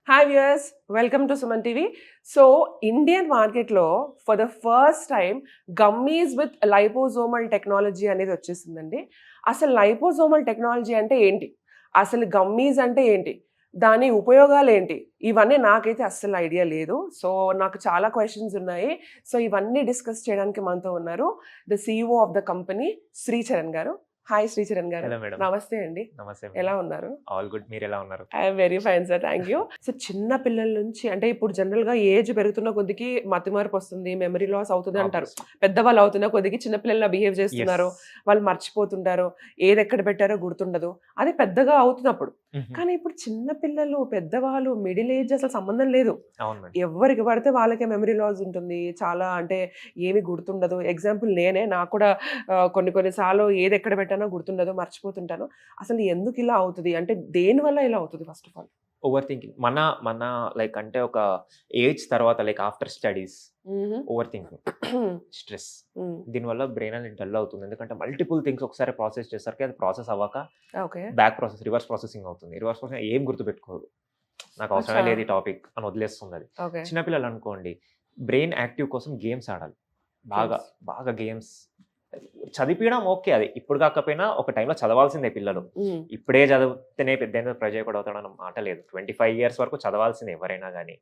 Hi viewers, welcome to Suman TV. So Indian మార్కెట్లో for the first time gummies with liposomal technology అనేది వచ్చేసిందండి. అసలు liposomal technology అంటే ఏంటి, అసలు గమ్మీస్ అంటే ఏంటి, దాని ఉపయోగాలు ఏంటి, ఇవన్నీ నాకైతే అస్సలు ఐడియా లేదు. సో నాకు చాలా క్వశ్చన్స్ ఉన్నాయి. సో ఇవన్నీ డిస్కస్ చేయడానికి మనతో ఉన్నారు the CEO of the company Sricharan గారు. హాయ్ శ్రీచరణ్ గారు. Hello madam. నమస్తే అండి. నమస్తే. ఎలా ఉన్నారు? All good. మీరు ఎలా ఉన్నారు? I'm very fine sir, thank you. So చిన్న పిల్లల నుంచి అంటే ఇప్పుడు జనరల్గా ఏజ్ పెరుగుతున్న కొద్దికి మతిమరుపు వస్తుంది, మెమరీ లాస్ అవుతుంది అంటారు. పెద్దవాళ్ళు అవుతున్న కొద్దికి చిన్నపిల్లల బిహేవ్ చేస్తున్నారు, వాళ్ళు మర్చిపోతుంటారు, ఏది ఎక్కడ పెట్టారో గుర్తుండదు. అది పెద్దగా అవుతున్నప్పుడు. కానీ ఇప్పుడు చిన్న పిల్లలు, పెద్దవాళ్ళు, మిడిల్ ఏజ్ అసలు సంబంధం లేదు. ఎవరికి పడితే వాళ్ళకే మెమరీ లాస్ ఉంటుంది, చాలా అంటే ఏమి గుర్తుండదు. ఎగ్జాంపుల్ నేనే, నాకు కూడా కొన్నిసార్లు ఏది ఎక్కడ పెట్టానో గుర్తుండదు, మర్చిపోతుంటాను. అసలు ఎందుకు ఇలా అవుతుంది, అంటే దేని వల్ల ఇలా అవుతుంది? First of all over thinking. మన లైక్ అంటే ఒక ఏజ్ తర్వాత like after studies over thinking, stress, దీనివల్ల బ్రెయిన్ అనేది డల్ అవుతుంది. ఎందుకంటే మల్టిపుల్ థింగ్స్ ఒకసారి ప్రాసెస్ చేసరికి అది ప్రాసెస్ అవ్వక బ్యాక్ ప్రాసెస్, రివర్స్ ప్రాసెసింగ్ అవుతుంది. రివర్స్ ప్రాసెసింగ్ ఏం గుర్తుపెట్టుకోదు, నాకు అవసరం లేదు ఈ టాపిక్ అని వదిలేస్తుంది అది. చిన్నపిల్లలు అనుకోండి, బ్రెయిన్ యాక్టివ్ కోసం గేమ్స్ ఆడాలి, బాగా బాగా గేమ్స్. చదివించడం ఓకే, అది ఇప్పుడు కాకపోయినా ఒక టైంలో చదవాల్సిందే పిల్లలు. ఇప్పుడే చదివితేనే పెద్ద ప్రజలు అవుతాడు అన్న మాట లేదు. 25 years వరకు చదవాల్సిందే ఎవరైనా కానీ.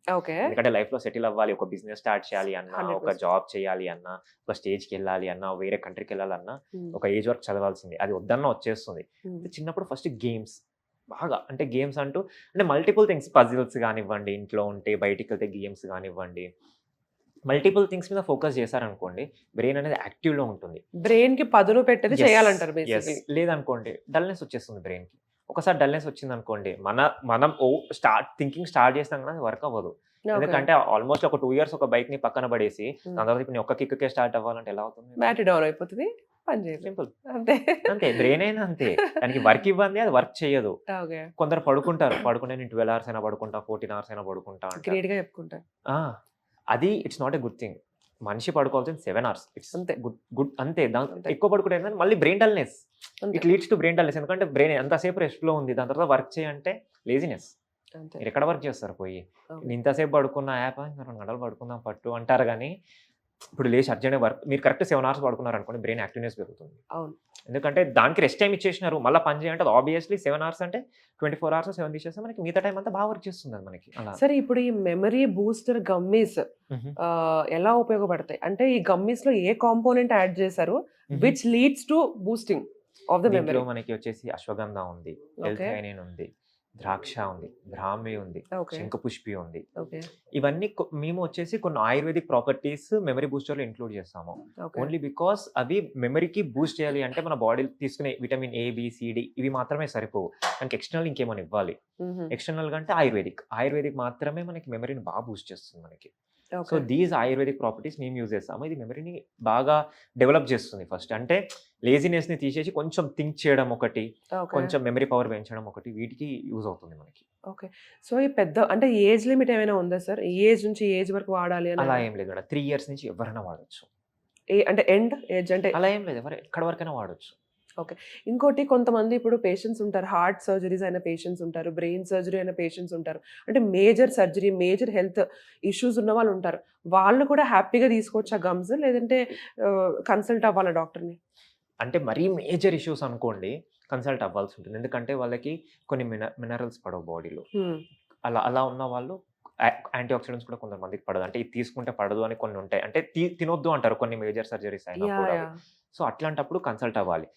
ఎందుకంటే లైఫ్ లో సెటిల్ అవ్వాలి, ఒక బిజినెస్ స్టార్ట్ చేయాలి అన్నా, ఒక జాబ్ చేయాలి అన్నా, ఒక స్టేజ్కి వెళ్ళాలి అన్నా, వేరే కంట్రీకి వెళ్ళాలన్నా ఒక ఏజ్ వరకు చదవాల్సిందే. అది వద్దన్నా వచ్చేస్తుంది. చిన్నప్పుడు ఫస్ట్ గేమ్స్ బాగా, అంటే గేమ్స్ అంటూ అంటే మల్టిపుల్ థింగ్స్, పజిల్స్ కానివ్వండి, ఇంట్లో ఉంటే బయటికి వెళ్తే గేమ్స్ కానివ్వండి, మల్టిపుల్ థింగ్స్ మీద ఫోకస్ చేశారనుకోండి, బ్రెయిన్ అనేది యాక్టివ్లో ఉంటుంది. బ్రెయిన్ కి పదును పెట్టేది చేయాలంటారు. లేదనుకోండి డల్నెస్ వచ్చేస్తుంది బ్రెయిన్ కి. ఒకసారి డల్నెస్ వచ్చింది అనుకోండి, మనం థింకింగ్ స్టార్ట్ చేస్తాం కానీ వర్క్ అవ్వదు. ఎందుకంటే ఆల్మోస్ట్ ఒక 2 years ఒక బైక్ ని పక్కన పడేసి దాని తర్వాత ఇప్పుడు ఒక్క కిక్కే స్టార్ట్ అవ్వాలంటే ఎలా అవుతుంది? బ్యాటరీ డౌన్ అయిపోతుంది, సింపుల్ అంతే. బ్రెయిన్ అయినా అంతే, దానికి వర్క్ ఇవ్వండి, అది వర్క్ చేయదు. కొందరు పడుకుంటారు, పడుకుంటే నేను 12 hours అయినా పడుకుంటా, 14 hours అయినా పడుకుంటా చెప్పుకుంటారు. అది it's not a good thing. మనిషి పడుకోవాల్సింది 7 hours. ఇట్స్ అంతే గుడ్ అంతే. ఎక్కువ పడుకుంటే మళ్ళీ brain dullness, it leads to brain dullness. ఎందుకంటే బ్రెయిన్ ఎంతసేపు రెస్ట్ లో ఉంది, దాని తర్వాత వర్క్ చేయంటే లేజినెస్. మీరు ఎక్కడ వర్క్ చేస్తారు పోయి? ఇంతసేపు పడుకున్న యాప్ 2 గంటలు పడుకుందాం పట్టు అంటారు కానీ, ఇప్పుడు లేచి అర్జెంట్ వర్క్, మీరు కరెక్ట్ 7 hours పడుకున్నారు అనుకోండి, బ్రెయిన్ యాక్టివ్నెస్ పెరుగుతుంది. ఎందుకంటే దానికి రెస్ట్ టైం ఇచ్చేసినారు, మళ్ళీ పని చేయాలంటే ఆబ్వియస్లీ 7 hours అంటే 24 hours 7 తీసేస్తే మనకి మిగతా టైం అంతా బాగా వర్క్ చేస్తుంది మనకి. సరే, ఇప్పుడు ఈ మెమరీ బూస్టర్ గమ్మీస్ ఎలా ఉపయోగపడతాయి? అంటే ఈ గమ్మీస్ లో ఏ కాంపోనెంట్ యాడ్ చేశారు which leads to boosting of the memory? మనకి వచ్చేసి అశ్వగంధ ఉంది, ఎల్థైనిన్ ఉంది, ద్రాక్ష ఉంది, బ్రాహ్మి ఉంది, శంఖపుష్పి ఉంది. ఇవన్నీ మేము వచ్చేసి కొన్ని ఆయుర్వేదిక్ ప్రాపర్టీస్ మెమరీ బూస్టర్ లో ఇంక్లూడ్ చేస్తాము. ఓన్లీ బికాస్ అవి మెమరీకి బూస్ట్ చేయాలి అంటే మన బాడీ తీసుకునే vitamin A, B, C, D ఇవి మాత్రమే సరిపోవు, మనకి ఎక్స్టర్నల్ ఇంకేమైనా ఇవ్వాలి. ఎక్స్టర్నల్ అంటే ఆయుర్వేదిక్ మాత్రమే మనకి మెమరీని బాగా బూస్ట్ చేస్తుంది మనకి. సో దీస్ ఆయుర్వేదిక్ ప్రాపర్టీస్ మేము యూజ్ చేస్తాము. ఇది మెమరీని బాగా డెవలప్ చేస్తుంది. ఫస్ట్ అంటే లేజినెస్ ని తీసేసి కొంచెం థింక్ చేయడం ఒకటి, కొంచెం మెమరీ పవర్ పెంచడం ఒకటి, వీటికి యూజ్ అవుతుంది మనకి. ఓకే. సో ఈ పెద్ద అంటే ఏజ్ లిమిట్ ఏమైనా ఉందా సార్? ఏజ్ నుంచి ఏజ్ వరకు వాడాలి అని? అలా ఏం లేదు మేడం, 3 years నుంచి ఎవరైనా వాడచ్చు. అంటే ఎండ్ ఏజ్ అంటే అలా ఏం లేదు, ఎక్కడ వరకైనా వాడచ్చు. ఓకే. ఇంకోటి, కొంతమంది ఇప్పుడు పేషెంట్స్ ఉంటారు, హార్ట్ సర్జరీస్ అయిన పేషెంట్స్ ఉంటారు, బ్రెయిన్ సర్జరీ అయిన పేషెంట్స్ ఉంటారు, అంటే major surgery, major health issues ఉన్న వాళ్ళు ఉంటారు. వాళ్ళు కూడా హ్యాపీగా తీసుకోవచ్చా గమ్స్, లేదంటే కన్సల్ట్ అవ్వాలా డాక్టర్ని? అంటే మరీ మేజర్ ఇష్యూస్ అనుకోండి కన్సల్ట్ అవ్వాల్సి ఉంటుంది. ఎందుకంటే వాళ్ళకి కొన్ని మినరల్స్ పడవు బాడీలో. అలా ఉన్న వాళ్ళు యాంటీ ఆక్సిడెంట్స్ కూడా కొంతమందికి పడదు. అంటే ఇది తీసుకుంటే పడదు అని కొన్ని ఉంటాయి, అంటే తినొద్దు అంటారు కొన్ని మేజర్ సర్జరీస్ అయినా కూడా. సో అట్లాంటప్పుడు కన్సల్ట్ అవ్వాలి.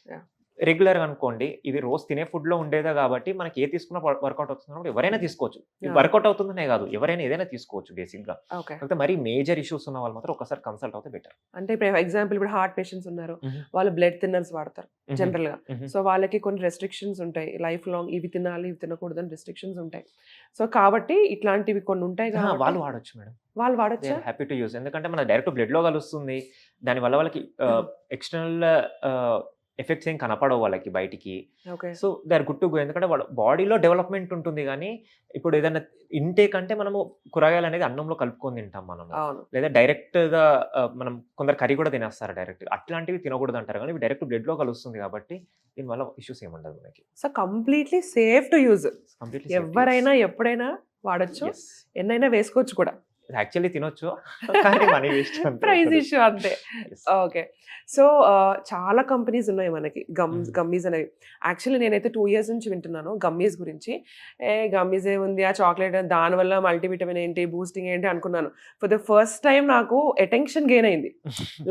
రెగ్యులర్ గా అనుకోండి, ఇది రోజు తినే ఫుడ్ లో ఉండేదే కాబట్టి మనకి ఏ తీసుకున్నా వర్కౌట్ అవుతున్నప్పుడు ఎవరైనా తీసుకోవచ్చు. వర్కౌట్ అవుతుందనే కాదు, ఎవరైనా ఏదైనా తీసుకోవచ్చు బేసిక్ గా. అయితే మరి మేజర్ ఇష్యూస్ ఉన్న వాళ్ళు మాత్రం ఒకసారి కన్సల్ట్ అవుతే బెటర్. అంటే ఇప్పుడు ఎగ్జాంపుల్, ఇప్పుడు హార్ట్ పేషెంట్స్ ఉన్నారు, వాళ్ళు బ్లడ్ థిన్నర్స్ వాడతారు జనరల్ గా. సో వాళ్ళకి కొన్ని రెస్ట్రిక్షన్స్ ఉంటాయి, లైఫ్ లాంగ్ ఇవి తినాలి ఇవి తినకూడదు అని రెస్ట్రిక్షన్స్ ఉంటాయి. సో కాబట్టి ఇట్లాంటివి కొన్ని ఉంటాయి కదా, వాళ్ళు వాడచ్చు మేడం. వాళ్ళు వాడచ్చు, హ్యాపీ టు యూజ్. ఎందుకంటే మన డైరెక్ట్ బ్లడ్ లో కలుస్తుంది, దానివల్ల వాళ్ళకి ఎక్స్టర్నల్ ఎఫెక్ట్స్ ఏం కనపడవు వాళ్ళకి బయటికి. So they are good to go. ఎందుకంటే వాళ్ళ బాడీలో డెవలప్మెంట్ ఉంటుంది. కానీ ఇప్పుడు ఏదైనా ఇంటేక్ అంటే మనము కూరగాయలు అనేది అన్నంలో కలుపుకొని తింటాం మనము, లేదా డైరెక్ట్ గా మనం కొందరు కర్రీ కూడా తినేస్తారు డైరెక్ట్. అట్లాంటివి తినకూడదు అంటారు, కానీ డైరెక్ట్ బ్లడ్ లో కలుస్తుంది కాబట్టి దీనివల్ల ఇష్యూస్ ఏముండదు మనకి. So completely safe to use, ఎవరైనా ఎప్పుడైనా వాడొచ్చు, యెస్. ఎన్నైనా వేసుకోవచ్చు కూడా. యాక్చువల్లీ తినొచ్చు. కానీ మనీ వేస్ట్ అంతే ప్రైస్ ఒకటి. ఇష్యూ అంతే. యెస్. ఓకే. సో, చాలా కంపెనీస్ ఉన్నాయి మనకి గమ్మీస్ అనేవి. యాక్చువల్లీ నేనైతే 2 ఇయర్స్ నుంచి వింటున్నాను గమ్మీస్ గురించి. గమ్మీస్ ఏముంది, ఆ చాక్లేట్ దానివల్ల మల్టీవిటమిన్ ఏంటి, బూస్టింగ్ ఏంటి అనుకున్నాను. ఫర్ ద ఫస్ట్ టైం నాకు అటెన్షన్ గెయిన్ అయింది.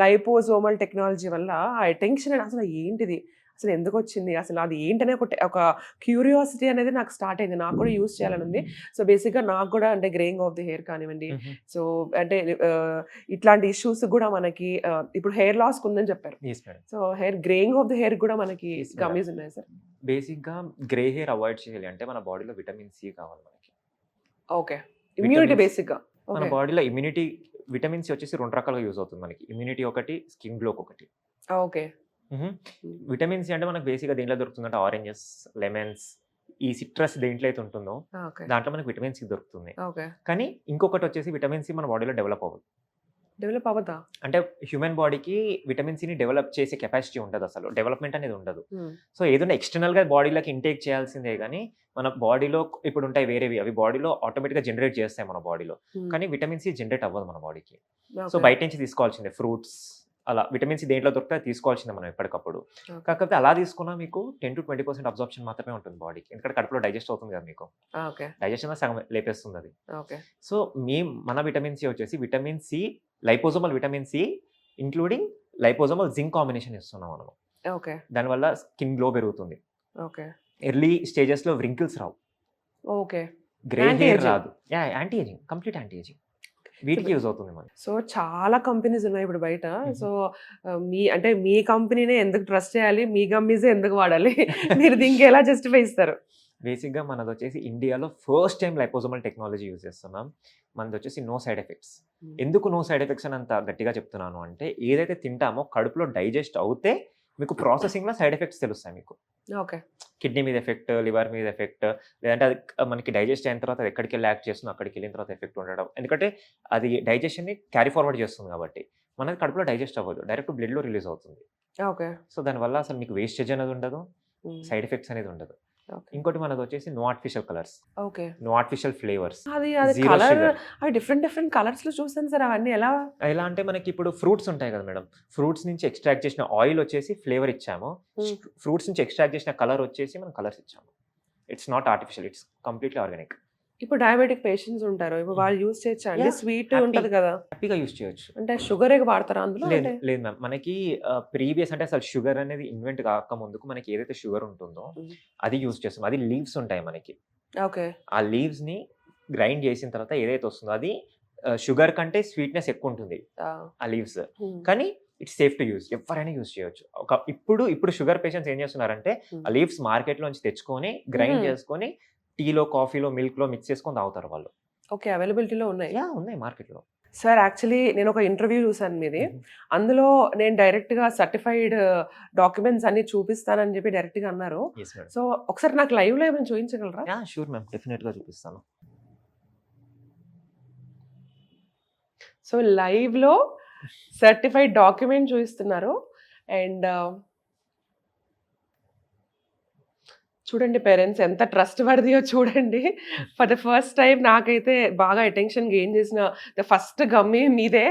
లైపోసోమల్ టెక్నాలజీ వల్ల ఆ అటెన్షన్ అసలు ఏంటిది, అసలు ఎందుకు వచ్చింది, అసలు అది ఏంటనే ఒక క్యూరియాసిటీ అనేది నాకు స్టార్ట్ అయింది. నాకు కూడా యూస్ చేయాలని ఉంది. సో బేసిక్గా నాకు కూడా అంటే గ్రేయింగ్ ఆఫ్ ది హెయిర్ కానివ్వండి, సో అంటే ఇట్లాంటి ఇష్యూస్ కూడా మనకి ఇప్పుడు హెయిర్ లాస్ ఉందని చెప్పారు. Yes madam. So greying of the hair కూడా మనకి Yes, madam. గమ్మీస్ ఉన్నాయి సార్. బేసిక్గా గ్రే హెయిర్ అవాయిడ్ చేయాలి అంటే మన బాడీలో విటమిన్ సి కావాలి మనకి. ఓకే. Immunity Vitamins. బేసిక్గా. మన ఓకే. బాడీలో ఇమ్యూనిటీ విటమిన్ సి వచ్చేసి 2 రకాలుగా యూజ్ అవుతుంది మనకి. ఇమ్యూనిటీ ఒకటి, స్కిన్ గ్లోకి ఒకటి. ఓకే. విటమిన్ సి అంటే మనకు బేసిక్గా దేంట్లో దొరుకుతుందంటే ఆరెంజెస్, లెమన్స్, ఈ సిట్రస్ దేంట్లో అయితే ఉంటుందో ఓకే. దాంట్లో మనకు విటమిన్ సి దొరుకుతుంది. ఓకే. కానీ ఇంకొకటి వచ్చేసి విటమిన్ సి మన బాడీలో డెవలప్ అవ్వదు. డెవలప్ అవ్వదా? అంటే హ్యూమన్ బాడీకి విటమిన్ సిని డెవలప్ చేసే కెపాసిటీ ఉండదు, అసలు డెవలప్మెంట్ అనేది ఉండదు. సో ఏదైనా ఎక్స్టర్నల్గా బాడీలోకి ఇంటేక్ చేయాల్సిందే కానీ మన బాడీలో ఇప్పుడు ఉంటాయి వేరేవి, అవి బాడీలో ఆటోమేటిక్గా జనరేట్ చేస్తాయి మన బాడీలో. కానీ విటమిన్ సి జనరేట్ అవ్వదు మన బాడీకి. సో బయట నుంచి తీసుకోవాల్సిందే, ఫ్రూట్స్ అలా విటమిన్ సి దేంట్లో దొరికితే తీసుకోవాల్సిందే మనం ఎప్పటికప్పుడు. కాకపోతే అలా తీసుకున్నా మీకు 10 to 20% అబ్జార్ప్షన్ మాత్రమే ఉంటుంది బాడీకి, ఎందుకంటే కడుపులో డైజెస్ట్ అవుతుంది కదా, మీకు ఓకే. డైజెషన్ సగం లేపేస్తుంది అది. ఓకే. సో మన విటమిన్ సి వచ్చేసి vitamin C, liposomal vitamin C including liposomal zinc combination ఇస్తున్నాం మనము. ఓకే. దానివల్ల స్కిన్ గ్లో పెరుగుతుంది, ఓకే. ఎర్లీ స్టేజెస్లో వ్రింకిల్స్ రావు, ఓకే. Grey hair Anti-aging. రాదు. Anti aging, complete anti aging వీటికి యూజ్ అవుతుంది మనకి. సో చాలా కంపెనీస్ ఉన్నాయి ఇప్పుడు బయట. సో అంటే మీ కంపెనీనే ఎందుకు ట్రస్ట్ చేయాలి, మీ గమ్మీసే ఎందుకు వాడాలి, మీరు దీనికి ఎలా జస్టిఫై ఇస్తారు? బేసిక్గా మనది వచ్చేసి ఇండియాలో first time liposomal technology use చేస్తున్నాం. మనది వచ్చేసి నో సైడ్ ఎఫెక్ట్స్. ఎందుకు నో సైడ్ ఎఫెక్ట్స్ అని అంత గట్టిగా చెప్తున్నాను అంటే, ఏదైతే తింటామో కడుపులో డైజెస్ట్ అవుతే మీకు ప్రాసెసింగ్లో సైడ్ ఎఫెక్ట్స్ తెలుస్తాయి మీకు. ఓకే. కిడ్నీ మీద ఎఫెక్ట్, లివర్ మీద ఎఫెక్ట్, లేదంటే అది మనకి డైజెస్ట్ అయిన తర్వాత అది ఎక్కడికి వెళ్ళి యాక్ట్ చేస్తుందో అక్కడికి వెళ్ళిన తర్వాత ఎఫెక్ట్ ఉండడం. ఎందుకంటే అది డైజెషన్ని క్యారీ ఫార్వర్డ్ చేస్తుంది కాబట్టి మనది కడుపులో డైజెస్ట్ అవ్వదు, డైరెక్ట్ బ్లడ్లో రిలీజ్ అవుతుంది. ఓకే. సో దానివల్ల అసలు మీకు వేస్టేజ్ అనేది ఉండదు, సైడ్ ఎఫెక్ట్స్ అనేది ఉండదు. ఓకే. ఇంకోటి మనది వచ్చేసి no artificial colours, okay. No artificial flavours, అది జీరో కలర్, షుగర్. అవి డిఫరెంట్ కలర్స్ లో చూసాను సార్. అవన్నీ ఎలా? ఎలా అంటే మనకి ఇప్పుడు ఫ్రూట్స్ ఉంటాయి కదా మేడం, ఫ్రూట్స్ నుంచి ఎక్స్ట్రాక్ట్ చేసిన ఆయిల్ వచ్చేసి ఫ్లేవర్ ఇచ్చాము, ఫ్రూట్స్ నుంచి ఎక్స్ట్రాక్ట్ చేసిన కలర్ వచ్చేసి మనం కలర్స్ ఇచ్చాము. It's not artificial, it's completely organic. ఇప్పుడు డయాబెటిక్ పేషెంట్స్ ఉంటారు, ఇప్పుడు వాళ్ళు యూస్ చేయొచ్చా అండి? Yeah, sweet happy. ఉంటది కదా, హ్యాపీగా యూస్ చేయొచ్చు. అంటే షుగర్ వాడతారా అందులో? లేదు అంటే లేదు మ్యామ్, మనకి ప్రీవియస్ అంటే అసలు షుగర్ అనేది ఇన్వెంట్ కాక ముందుకు మనకి ఏదైతే షుగర్ ఉంటుందో అది యూస్ చేస్తాం. అది లీవ్స్ ఉంటాయి మనకి, ఓకే. ఆ లీవ్స్ని గ్రైండ్ చేసిన తర్వాత ఏదైతే వస్తుందో అది షుగర్ కంటే స్వీట్నెస్ ఎక్కువ ఉంటుంది ఆ లీవ్స్. కానీ ఇట్స్ సేఫ్ టు యూస్, ఎవరైనా యూస్ చేయొచ్చు. ఇప్పుడు షుగర్ పేషెంట్స్ ఏం చేస్తున్నారంటే ఆ లీవ్స్ మార్కెట్లోంచి తెచ్చుకొని గ్రైండ్ చేసుకొని టీలో, కాఫీలో, మిల్క్లో మిక్స్ చేసుకొని తాగుతారు వాళ్ళు. ఓకే. అవైలబిలిటీలో ఉన్నాయి. ఉన్నాయి మార్కెట్లో. సార్ యాక్చువల్లీ నేను ఒక ఇంటర్వ్యూ చూసాను మీది. అందులో నేను డైరెక్ట్గా సర్టిఫైడ్ డాక్యుమెంట్స్ అన్ని చూపిస్తానని చెప్పి డైరెక్ట్గా అన్నారు. Yes madam. సో ఒకసారి నాకు లైవ్లో ఏమైనా చూపించగలరా? షూర్ మ్యామ్, డెఫినెట్గా చూపిస్తాను. సో లైవ్లో సర్టిఫైడ్ డాక్యుమెంట్ చూపిస్తున్నారు. అండ్ చూడండి పేరెంట్స్, ఎంత ట్రస్ట్ వర్దియో చూడండి. ఫర్ ద ఫస్ట్ టైం నాకైతే బాగా అటెన్షన్ గెయిన్ చేసిన ద ఫస్ట్ గమ్మీ మీదే.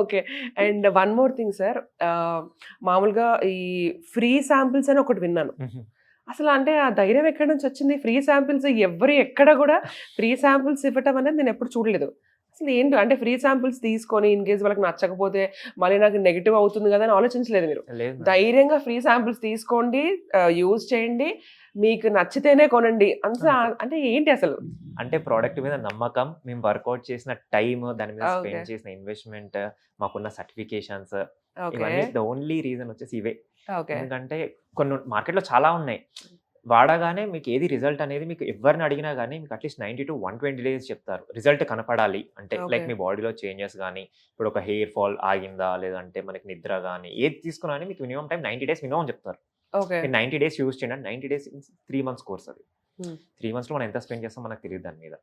Okay. And one more thing sir, మామూలుగా ఈ ఫ్రీ శాంపిల్స్ అని ఒకటి విన్నాను. అసలు అంటే ఆ ధైర్యం ఎక్కడి నుంచి వచ్చింది? ఫ్రీ శాంపిల్స్ ఎవరు ఎక్కడ కూడా ఫ్రీ శాంపిల్స్ ఇవ్వటం అనేది నేను ఎప్పుడు చూడలేదు. అసలు ఏంటి అంటే ఫ్రీ శాంపిల్స్ తీసుకొని ఇన్ కేస్ వాళ్ళకి నచ్చకపోతే మళ్ళీ నాకు నెగిటివ్ అవుతుంది కదా అని ఆలోచించలేదు మీరు. లేదు మేడం. ధైర్యంగా ఫ్రీ శాంపిల్స్ తీసుకోండి, యూజ్ చేయండి, మీకు నచ్చితేనే కొనండి. అంటే ఏంటి అసలు? అంటే ప్రోడక్ట్ మీద నమ్మకం, మేము వర్కౌట్ చేసిన టైం, దాని మీద Okay. స్పెండ్ చేసిన ఇన్వెస్ట్మెంట్, మాకున్న సర్టిఫికేషన్స్, ఓకే. ఇవన్నీ ద ఓన్లీ రీజన్ వచ్చేసి ఇవే. ఓకే. ఎందుకంటే కొన్ని మార్కెట్లో చాలా ఉన్నాయి, వాడగానే మీకు ఏది రిజల్ట్ అనేది మీకు ఎవరిని అడిగినా కానీ మీకు అట్లీస్ట్ 90 to 120 days చెప్తారు రిజల్ట్ కనపడాలి అంటే. Okay. లైక్ మీ బాడీలో చేంజెస్ కానీ, ఇప్పుడు ఒక హెయిర్ ఫాల్ ఆగిందా, లేదంటే మనకి నిద్ర కానీ ఏది తీసుకున్నా కానీ మీకు మినిమం టైం 90 days మినిమం చెప్తారు. ఓకే. మీరు 90 days యూజ్ చేయండి. 90 days 3 months కోర్స్ అది. Hmm. 3 monthsలో మనం ఎంత స్పెండ్ చేస్తాం మనకు తెలియదు దాని మీద.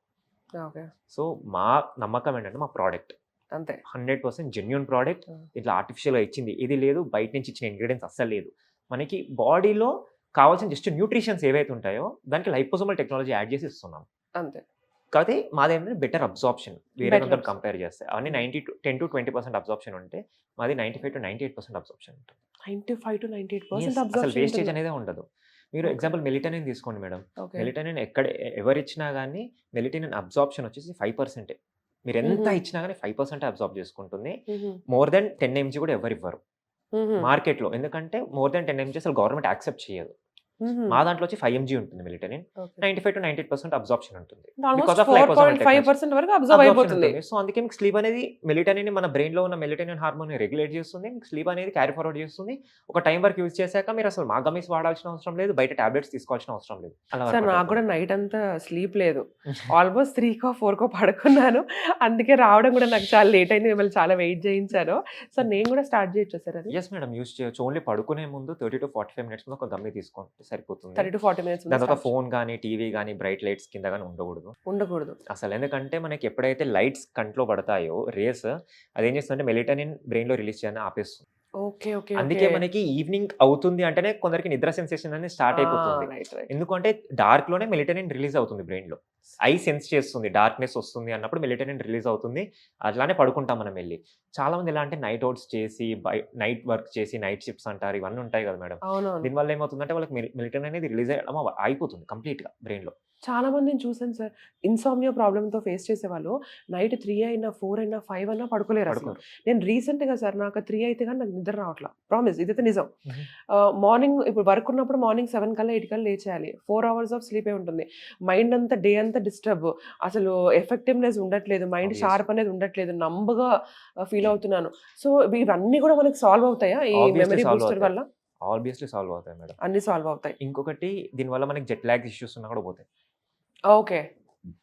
ఓకే. సో మా నమ్మకం ఏంటంటే మా ప్రోడక్ట్ అంతే. 100% జెన్యూన్ ప్రోడక్ట్. Hmm. ఇట్లా ఆర్టిఫిషియల్గా ఇచ్చింది ఇది లేదు, బయట నుంచి ఇచ్చిన ఇంగ్రీడియంట్స్ అస్సలు లేదు. మనకి బాడీలో కావాల్సిన జస్ట్ న్యూట్రిషన్స్ ఏవైతే ఉంటాయో దానికి లైపోజోమల్ టెక్నాలజీ యాడ్ చేసి ఇస్తున్నాం. అంతే. కాకపోతే మాది ఏంటంటే బెటర్ అబ్జార్ప్షన్ వేరే Better వాళ్ళతో absorption. కంపేర్ చేస్తే అవన్నీ 10 to 20% అబ్జార్ప్షన్ ఉంటే మాది 95 to 98% అబ్జార్ప్షన్ ఉంటుంది 95 to 98% అసలు అబ్జర్ప్షన్ వేస్టేజ్ ఉంటుంది. అనేది ఉండదు. మీరు Okay. ఎగ్జాంపుల్ మెలిటోనిన్ తీసుకోండి మేడం. ఓకే. మెలిటోనిన్ ఎక్కడ ఎవరిచ్చినా గానీ మెలిటోనిన్ అబ్జార్ప్షన్ వచ్చేసి 5%. మీరు ఎంత హుహు. ఇచ్చినా గానీ 5% అబ్జార్బ్ చేసుకుంటుంది. హుహు. మోర్ దెన్ 10 mg కూడా ఎవరివ్వరు హుహు. మార్కెట్‌లో. ఎందుకంటే మోర్ దెన్ 10 mg అసలు గవర్నమెంట్ యాక్సెప్ట్ చేయదు. హుహు. మా దాంట్లో వచ్చి 5 mg ఉంటుంది మెలిటోనిన్. ఓకే. 95 to 98% అబ్జార్ప్షన్ ఉంటుంది. Almost because of liposomal technology. 4.5% వరకు అబ్జర్వ్ అబ్జార్ప్షన్ అయిపోతుంది. ఉంటుంది. సో అందుకే మీకు స్లీప్ అనేది మెలిటోనిన్ మన బ్రెయిన్‌లో ఉన్న మెలిటోనిన్ హార్మోన్‌ని రెగ్యులేట్ చేస్తుంది. మీకు స్లీప్ అనేది క్యారీ ఫార్వర్డ్ చేస్తుంది. ఒక టైం వరకు యూజ్ చేశాక మీరు అసలు మా గమ్మీస్ వాడాల్సిన అవసరం లేదు. బయట టాబ్లెట్స్ తీసుకోవాల్సిన అవసరం లేదు. అలా సార్ వర్కౌట్ నాకు కూడా అవుతుంది. నైట్ అంతా స్లీప్ లేదు. ఆల్మోస్ట్ 3కో 4కో పడుకున్నాను. అందుకే రావడం కూడా నాకు చాలా లేట్ అయింది. మిమ్మల్ని చాలా వెయిట్ చేయించాను. సో నేను కూడా స్టార్ట్ చేయొచ్చా సార్ అది? యెస్ మేడం యూజ్ చేయొచ్చు. ఓన్లీ పడుకునే ముందు 30 to 45 మినిట్స్ ముందు ఒక గమ్మీ తీసుకోండి సరిపోతుంది. 30 to 40 మినిట్స్ దాని తర్వాత ఫోన్ గానీ, టీవీ గానీ, బ్రైట్ లైట్స్ కింద గానీ ఉండకూడదు. ఉండకూడదు. అసలు ఎందుకంటే మనకి ఎప్పుడైతే లైట్స్ కంట్లో పడతాయో రేస్ అదేం చేస్తుందంటే మెలిటోనిన్ బ్రెయిన్‌లో రిలీజ్ చేయడాన్ని ఆపేస్తుంది. ఓకే. ఓకే. అందుకే ఓకే. మనకి ఈవినింగ్ అవుతుంది అంటేనే కొందరికి నిద్ర సెన్సేషన్ అనేది స్టార్ట్ అయిపోతుంది. Right right. ఎందుకంటే డార్క్‌లోనే మెలిటోనిన్ రిలీజ్ అవుతుంది బ్రెయిన్‌లో. ఐ సెన్స్ చేస్తుంది. డార్క్‌నెస్ వస్తుంది అన్నప్పుడు మెలిటోనిన్ రిలీజ్ అవుతుంది. అట్లానే పడుకుంటాం మనం వెళ్లి. చాలామంది ఎలా అంటే నైట్ ఔట్స్ చేసి, నైట్ వర్క్ చేసి, నైట్ షిఫ్ట్స్ అంటారు. ఇవన్నీ ఉంటాయి కదా మేడం. అవునవును. దీనివల్ల ఏమవుతుందంటే వాళ్ళకి మెలిటోనిన్ అనేది రిలీజ్ అయ్యడం అయిపోతుంది కంప్లీట్‌గా బ్రెయిన్‌లో. చాలా మందిని చూసాను సార్. ఇన్సామ్నియా ప్రాబ్లమ్‌తో ఫేస్ చేసేవాళ్ళు నైట్ 3 అయినా, 4 అయినా, 5 అన్నా పడుకోలేరు అసలు. పడుకోరు. నేను రీసెంట్‌గా సార్ నాకు 3 అయితే గాని నాకు నిద్ర రావట్లా. ప్రామిస్ ఇదైతే నిజం. హుహు. మార్నింగ్ ఇప్పుడు వర్క్ ఉన్నప్పుడు మార్నింగ్ 7 కల్లా 8 కల్లా లేచేయాలి. 4 అవర్స్ ఆఫ్ స్లీపే ఉంటుంది. మైండ్ అంతా డే అంతా డిస్టర్బ్. అసలు ఎఫెక్టివ్‌నెస్ ఉండట్లేదు. Mind Obvious. షార్ప్ అనేది ఉండట్లేదు. నంబుగా ఫీల్ అవుతున్నాను. సో ఇవన్నీ కూడా మనకి సాల్వ్ అవుతాయా ఈ ఆబ్వియస్లీ మెమరీ సాల్వ్ బూస్టర్ అవుతాయి. వల్ల? ఆబ్వియస్లీ సాల్వ్ అవుతాయి మేడం. అన్నీ సాల్వ్ అవుతాయి. ఇంకొకటి దీనివల్ల మనకి జెట్ లాగ్ ఇష్యూస్ ఉన్నా కూడా పోతాయి. ఓకే.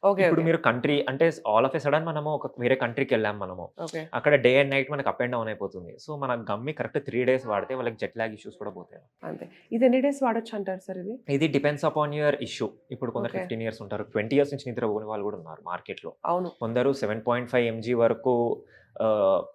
ఓకే. ఇప్పుడు ఓకే. మీరు కంట్రీ అంటే ఆల్ ఆఫ్ ఎ సడన్ మనము ఒక వేరే కంట్రీకి వెళ్ళాం మనము. ఓకే. అక్కడ డే అండ్ నైట్ మనకి అప్ అండ్ డౌన్ అయిపోతుంది. సో మన గమ్మి కరెక్ట్ 3 డేస్ వాడితే వాళ్ళకి జెట్ లాగ్ ఇష్యూస్ కూడా పోతాయి. అంతే. ఇది ఎన్ని డేస్ వాడొచ్చు అంటారు సార్ ఇది? ఇది డిపెండ్స్ అపాన్ యువర్ ఇష్యూ. ఇప్పుడు కొందరు ఓకే. 15 ఇయర్స్ ఉంటారు. 20 ఇయర్స్ నుంచి నిద్రపోని వాళ్ళు కూడా ఉన్నారు మార్కెట్‌లో. అవును. కొందరు 7.5 mg వరకు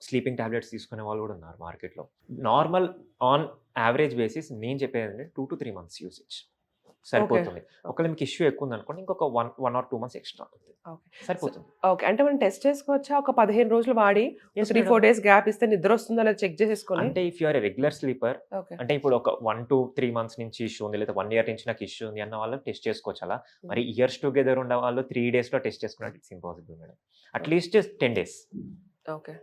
స్లీపింగ్ టాబ్లెట్స్ తీసుకునే వాళ్ళు కూడా ఉన్నారు మార్కెట్‌లో. నార్మల్ ఆన్ యావరేజ్ బేసిస్ నేను చెప్పేది ఏంటంటే 2 to 3 months యూసేజ్ ఓకే. సరిపోతుంది. ఒకవేళ మీకు ఇష్యూ ఎక్కువ ఉందనుకోండి ఇంకొక 1 or 2 months ఎక్స్ట్రా అవుతుంది. ఓకే. సో సరిపోతుంది. ఓకే. అంటే మనం టెస్ట్ చేసుకోవచ్చా? ఒక 15 రోజులు వాడి యెస్ 3, మేడం. 4 డేస్ గ్యాప్ ఇస్తే నిద్ర వస్తుందా లేదా చెక్ చేసేసుకొని? అంటే if you are a regular sleeper okay. అంటే ఇప్పుడు ఒక 1 to 3 months నుంచి ఇష్యూ ఉంది లేదా 1 year నుంచి నాకు ఇష్యూ ఉంది అన్న వాళ్ళు టెస్ట్ చేసుకోవచ్చు అలా. మరి ఇయర్స్ టుగెదర్ ఉన్న వాళ్ళు 3 డేస్‌లో టెస్ట్ చేసుకున్నట్టు it's impossible madam. At least 10 days okay.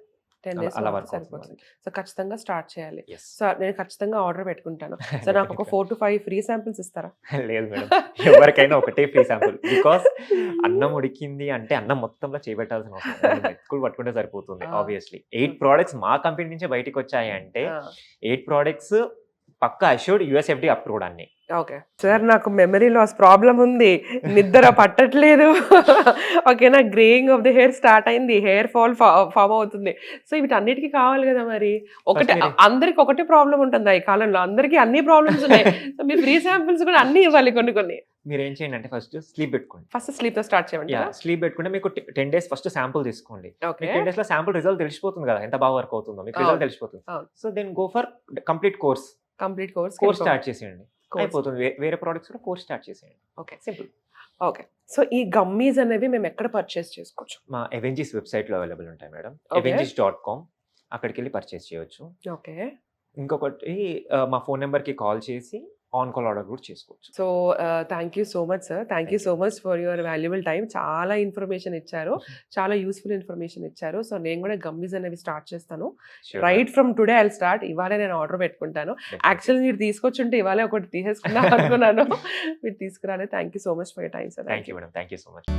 10 అలా డేస్ అలా వాడితే వర్క్ అవుతుంది సరిపోతుంది. మనకి. సో ఖచ్చితంగా స్టార్ట్ చేయాలి. యెస్. సో నేను ఖచ్చితంగా ఆర్డర్ పెట్టుకుంటాను. సో నాకు ఒక 4 to 5 ఫ్రీ శాంపిల్స్ ఇస్తారా? లేదు మేడం. ఎవరికైనా ఒకటే ఫ్రీ శాంపుల్. బికాజ్ అన్నం ఉడికింది అంటే అన్నం మొత్తంలో చేయబెట్టాల్సిన అవసరం లేదు. మెతుకులు పట్టుకుంటే సరిపోతుంది ఆ! ఆబ్వియస్లీ. 8 ప్రొడక్ట్స్ మా కంపెనీ నుంచే బయటికి వచ్చాయి అంటే ఆ! 8 ప్రొడక్ట్స్ పక్కా అష్యూర్డ్ యూఎస్ఎఫ్‌డి అప్రూవ్డ్ అన్ని. ఓకే. సార్ నాకు మెమరీ లాస్ ప్రాబ్లమ్ ఉంది. నిద్ర పట్టట్లేదు. ఓకేనా? Greying of the hair start అయింది. హెయిర్ ఫాల్ ఫార్మ్ అవుతుంది. సో వీటన్నిటికి కావాలి కదా మరి. ఒకటే ఫస్ట్ మీరు అందరికి ఒకటే ప్రాబ్లమ్ ఉంటుందా ఈ కాలంలో? అందరికి అన్ని ప్రాబ్లమ్స్ ఉన్నాయి. సో మీరు ఫ్రీ శాంపిల్స్ కూడా అన్ని ఇవ్వాలి కొన్ని కొన్ని. మీరేం చేయండి అంటే ఫస్ట్ స్లీప్ పెట్టుకోండి. ఫస్ట్ స్లీప్‌తో స్టార్ట్ యాహ్! చేయమంటారా? స్లీప్ పెట్టుకుంటే మీకు 10 డేస్ ఫస్ట్ శాంపుల్ తీసుకోండి. ఓకే. మీకు 10 డేస్‌లో శాంపుల్ రిజల్ట్ తెలిసిపోతుంది కదా! ఎంత బాగా వర్క్ అవుతుందో. మీకు రిజల్ట్ అవును. తెలిసిపోతుంది. అవును. So then go for complete course. Complete course start చేసేయండి. కోర్స్. అయిపోతుంది. వేరే ప్రొడక్ట్స్ కూడా కోర్స్ స్టార్ట్ చేసేయండి. ఓకే. సింపుల్. ఓకే. సో ఈ గమ్మీస్ అనేవి మేము ఎక్కడ పర్చేస్ చేసుకోవచ్చు? మా ఎవెంజిస్ వెబ్‌సైట్‌లో అవైలబుల్ ఉంటాయి మేడం. ఓకే. avengis.com అక్కడికెళ్ళి పర్చేస్ చేయొచ్చు. ఓకే. ఇంకొకటి మా ఫోన్ నంబర్‌కి కాల్ చేసి ఆన్ కాల్ ఆర్డర్ కూడా చేసుకోవచ్చు. So thank you so much sir. Thank you so much for your valuable time. చాలా ఇన్ఫర్మేషన్ ఇచ్చారు. చాలా యూస్ఫుల్ ఇన్ఫర్మేషన్ ఇచ్చారు. సో నేను కూడా గమ్మీస్ అనేవి స్టార్ట్ చేస్తాను. Sure right from today I will start. ఇవాళే నేను ఆర్డర్ పెట్టుకుంటాను. డెఫినెట్లీ. యాక్చువల్లీ మీరు తీసుకొచ్చుంటే ఇవాళే ఒకటి తీసేసుకుందాం అనుకున్నాను. మీరు తీసుకురాలేదు. Thank you so much for your time sir. Thank you madam. Thank you so much.